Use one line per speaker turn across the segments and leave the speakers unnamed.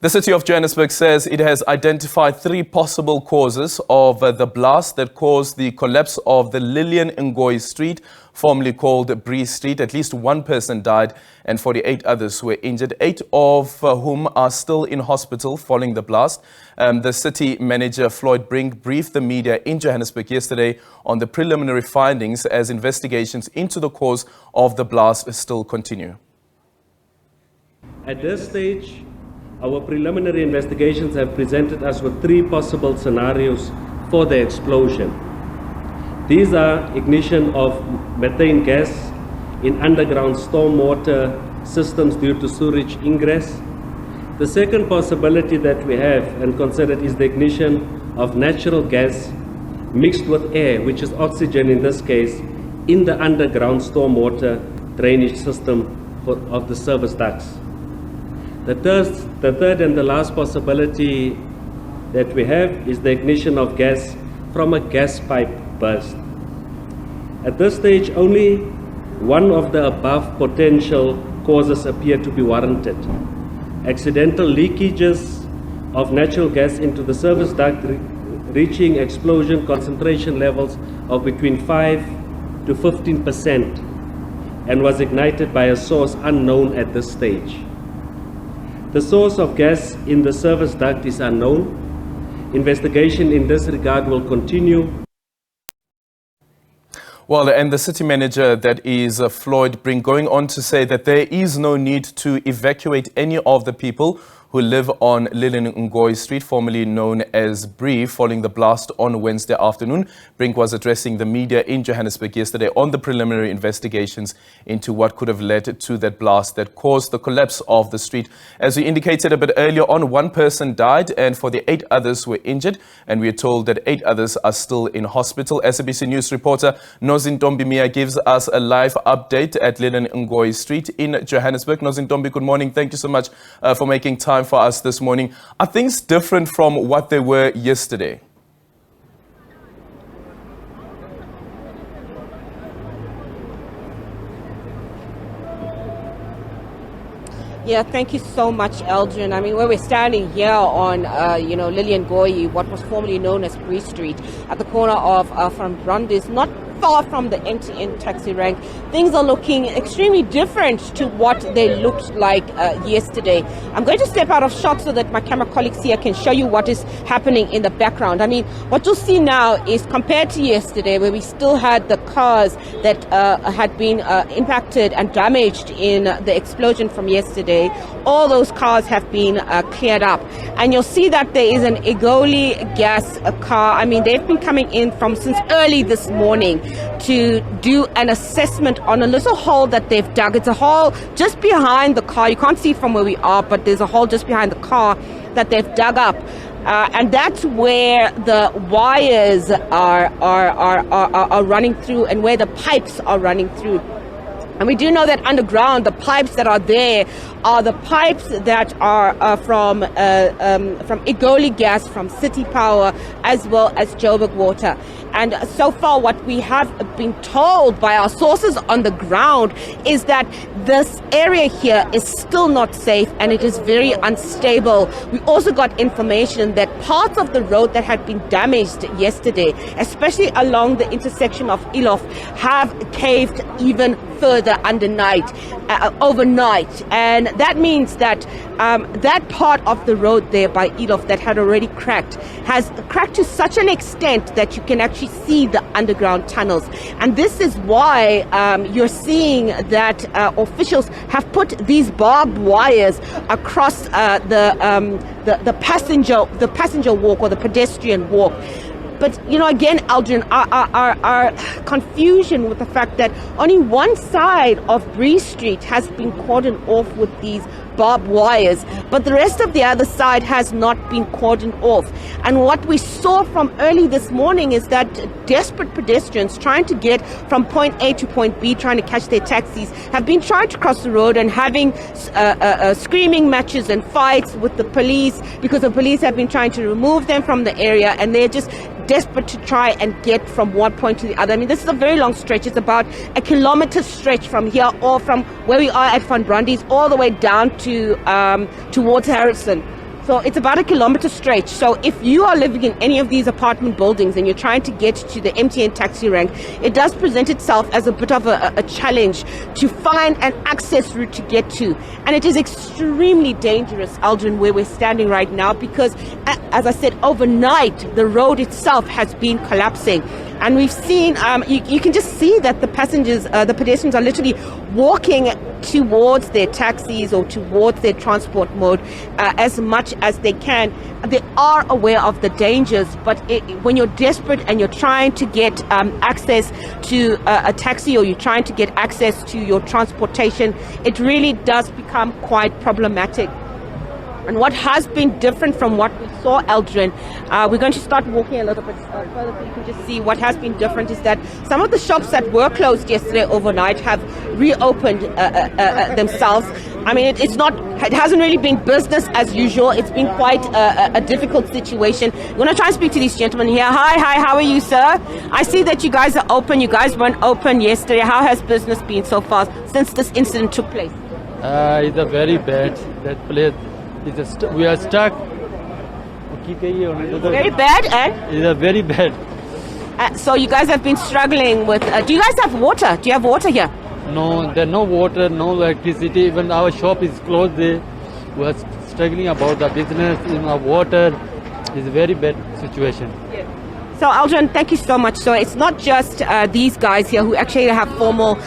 The city of Johannesburg says it has identified 3 possible causes of the blast that caused the collapse of the Lilian Ngoyi Street, formerly called Bree Street. At least 1 person died and 48 others were injured, 8 of whom are still in hospital following the blast. The city manager, Floyd, Brink, briefed the media in Johannesburg yesterday on the preliminary findings as investigations into the cause of the blast still continue.
At this stage, our preliminary investigations have presented us with 3 possible scenarios for the explosion. These are ignition of methane gas in underground stormwater systems due to sewage ingress. The second possibility that we have and considered is the ignition of natural gas mixed with air, which is oxygen in this case, in the underground stormwater drainage system of the service ducts. The third and the last possibility that we have is the ignition of gas from a gas pipe burst. At this stage, only one of the above potential causes appear to be warranted. Accidental leakages of natural gas into the service duct reaching explosion concentration levels of between 5 to 15% and was ignited by a source unknown at this stage. The source of gas in the service duct is unknown. Investigation in this regard will continue.
Well, and the city manager, that is Floyd, Brink, going on to say that there is no need to evacuate any of the people who live on Lilian Ngoyi Street, formerly known as Bree, following the blast on Wednesday afternoon. Brink was addressing the media in Johannesburg yesterday on the preliminary investigations into what could have led to that blast that caused the collapse of the street. As we indicated a bit earlier on, 1 person died and 48 others were injured, and we are told that 8 others are still in hospital. SABC News reporter Nozintombi Miya gives us a live update at Lilian Ngoyi Street in Johannesburg. Nozintombi, good morning. Thank you so much for making time for us this morning. Are things different from what they were yesterday?
Yeah, thank you so much, Eldrin. I mean, where we're standing here on, Lilian Ngoyi, what was formerly known as Bree Street, at the corner of from Brandis, not far from the MTN taxi rank, things are looking extremely different to what they looked like yesterday. I'm going to step out of shot so that my camera colleagues here can show you what is happening in the background. I mean, what you'll see now is compared to yesterday, where we still had the cars that had been impacted and damaged in the explosion from yesterday. All those cars have been cleared up. And you'll see that there is an Egoli gas car. I mean, they've been coming in from since early this morning to do an assessment on a little hole that they've dug. It's a hole just behind the car. You can't see it from where we are, but there's a hole just behind the car that they've dug up. And that's where the wires are running through and where the pipes are running through. And we do know that underground, the pipes that are there are the pipes that are from Egoli Gas, from City Power, as well as Joburg Water. And so far, what we have been told by our sources on the ground is that this area here is still not safe and it is very unstable. We also got information that parts of the road that had been damaged yesterday, especially along the intersection of Ilof, have caved even further overnight. And that means that that part of the road there by Ilof that had already cracked has cracked to such an extent that you can actually see the underground tunnels. And this is why you're seeing that officials have put these barbed wires across the passenger walk or the pedestrian walk. But, again, Aldrin, our confusion with the fact that only one side of Bree Street has been cordoned off with these barbed wires, but the rest of the other side has not been cordoned off. And what we saw from early this morning is that desperate pedestrians trying to get from point A to point B, trying to catch their taxis, have been trying to cross the road and having screaming matches and fights with the police because the police have been trying to remove them from the area, and they're just desperate to try and get from one point to the other. I mean, this is a very long stretch. It's about a kilometer stretch from here, or from where we are at Van Brandis all the way down to towards Harrison. So it's about a kilometer stretch. So if you are living in any of these apartment buildings and you're trying to get to the MTN taxi rank, it does present itself as a bit of a challenge to find an access route to get to. And it is extremely dangerous, Aldrin, where we're standing right now, because as I said, overnight, the road itself has been collapsing. And we've seen, you can just see that the pedestrians are literally walking towards their taxis or towards their transport mode as much as they can. They are aware of the dangers, but when you're desperate and you're trying to get access to a taxi, or you're trying to get access to your transportation, it really does become quite problematic. And what has been different from what we saw, Aldrin, we're going to start walking a little bit further so you can just see what has been different is that some of the shops that were closed yesterday overnight have reopened themselves. I mean, it hasn't really been business as usual. It's been quite a difficult situation. We're going to try and speak to these gentlemen here. Hi, how are you, sir? I see that you guys are open. You guys weren't open yesterday. How has business been so far since this incident took place?
It's a very bad, that place. We are stuck.
Very bad, eh?
It's a very bad.
So you guys have been struggling with... do you guys have water? Do you have water here?
No, there's no water, no electricity. Even our shop is closed there. We are struggling about the business, in our water. It's a very bad situation.
Yeah. So Aldrin, thank you so much. So it's not just these guys here who actually have formal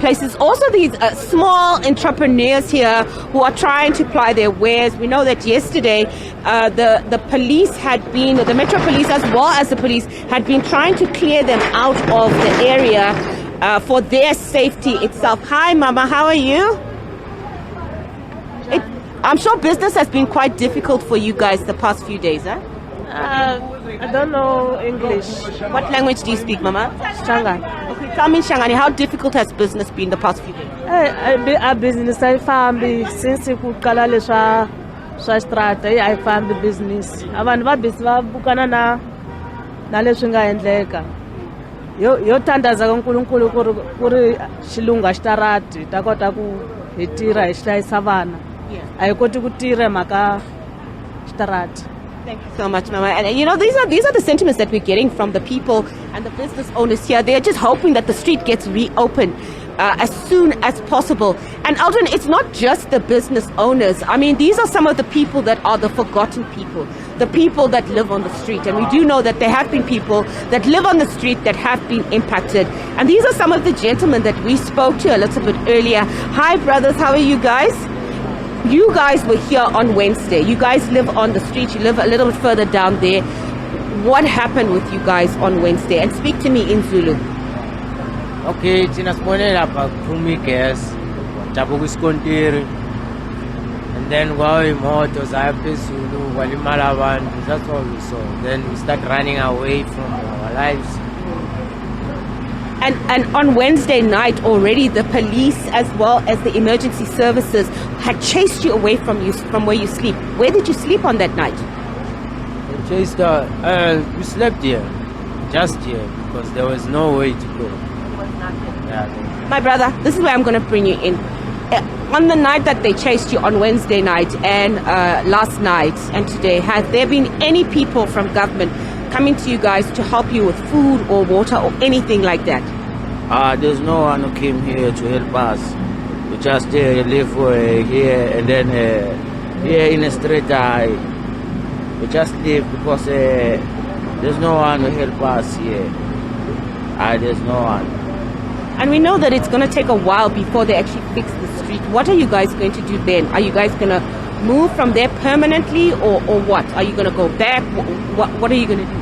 places. Also these small entrepreneurs here who are trying to ply their wares. We know that yesterday the police had been, the Metro Police as well as the police had been trying to clear them out of the area for their safety itself. Hi Mama, how are you? I'm sure business has been quite difficult for you guys the past few days, huh?
I don't know English.
What language do you speak, Mama?
Shangani.
Okay, tell me, Shangani, how difficult has business been the past few days?
A business I found since kuqala leswa swa strata I found the business. Abantu va busy va bukana na leswi nga endleka. Yo thandaza ka Nkulunkulu ku ri xilunga xitarati ta kota ku hi tirha hi hlayisa vana. A hi koti ku tirha mhaka xitarati.
Thank you so much, Mama. And you know, these are the sentiments that we're getting from the people and the business owners here. They're just hoping that the street gets reopened as soon as possible. And Aldrin, it's not just the business owners. I mean, these are some of the people that are the forgotten people, the people that live on the street. And we do know that there have been people that live on the street that have been impacted. And these are some of the gentlemen that we spoke to a little bit earlier. Hi, brothers. How are you guys? You guys were here on Wednesday. You guys live on the street. You live a little bit further down there. What happened with you guys on Wednesday? And speak to me in Zulu.
Okay, thina sibonela baphuma igas, dabuka isikontiri, and then kwawa imoto zaya phezulu kwalimala abantu. That's all we saw. Then we start running away from our lives.
And on Wednesday night already, the police as well as the emergency services had chased you away from where you sleep. Where did you sleep on that night?
We chased we slept here, just here, because there was no way to go. Yeah.
My brother, this is where I'm going to bring you in. On the night that they chased you on Wednesday night and last night and today, has there been any people from government coming to you guys to help you with food or water or anything like that?
There's no one who came here to help us. We just live here, and then here in the street we just live because there's no one to help us here. There's no one.
And we know that it's going to take a while before they actually fix the street. What are you guys going to do then? Are you guys going to move from there permanently or what? Are you going to go back? What are you going to do?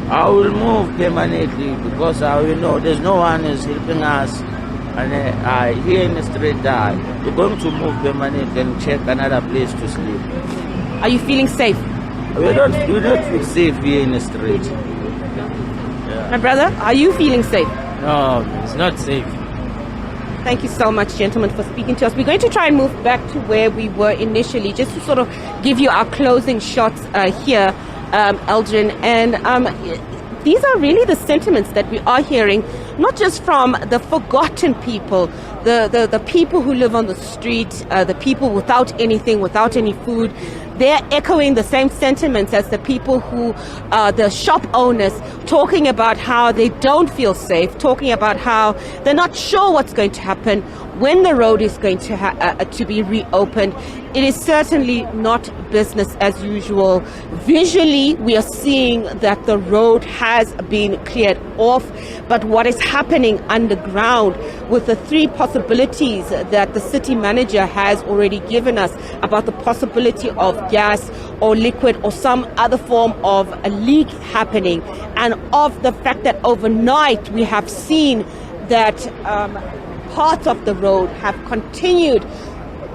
I will move permanently because we know there's no one is helping us. And here in the street, we're going to move permanently and check another place to sleep.
Are you feeling safe?
We don't feel safe here in the street. Yeah.
My brother, are you feeling safe?
No, it's not safe.
Thank you so much, gentlemen, for speaking to us. We're going to try and move back to where we were initially, just to sort of give you our closing shots here, Aldrin. And these are really the sentiments that we are hearing, not just from the forgotten people, the people who live on the street, the people without anything, without any food. they're echoing the same sentiments as the people who, the shop owners, talking about how they don't feel safe, talking about how they're not sure what's going to happen when the road is going to be reopened. It is certainly not business as usual. Visually, we are seeing that the road has been cleared off, but what is happening underground with the three possibilities that the city manager has already given us about the possibility of gas or liquid or some other form of a leak happening, and of the fact that overnight we have seen that parts of the road have continued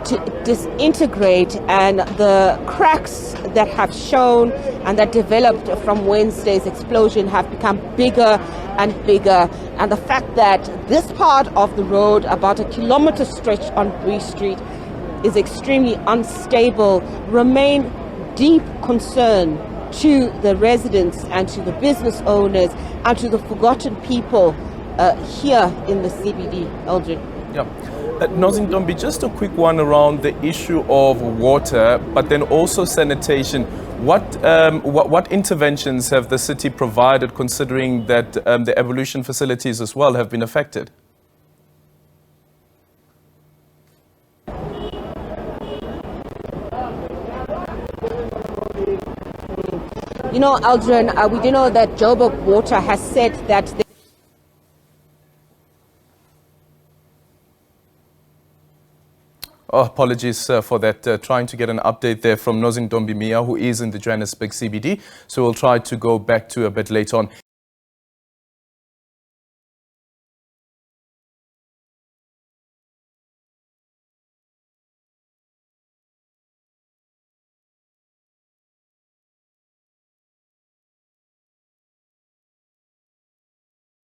to disintegrate, and the cracks that have shown and that developed from Wednesday's explosion have become bigger and bigger. And the fact that this part of the road, about a kilometer stretch on Bree Street, is extremely unstable remain deep concern to the residents and to the business owners and to the forgotten people here in the CBD, Eldrin.
Yeah. Nozintombi, just a quick one around the issue of water, but then also sanitation. What interventions have the city provided, considering that the evolution facilities as well have been affected?
You know, Eldrin, we do know that Joburg Water has said that
Oh, apologies for that. Trying to get an update there from Nozintombi Miya, who is in the Johannesburg CBD. So we'll try to go back to a bit later on.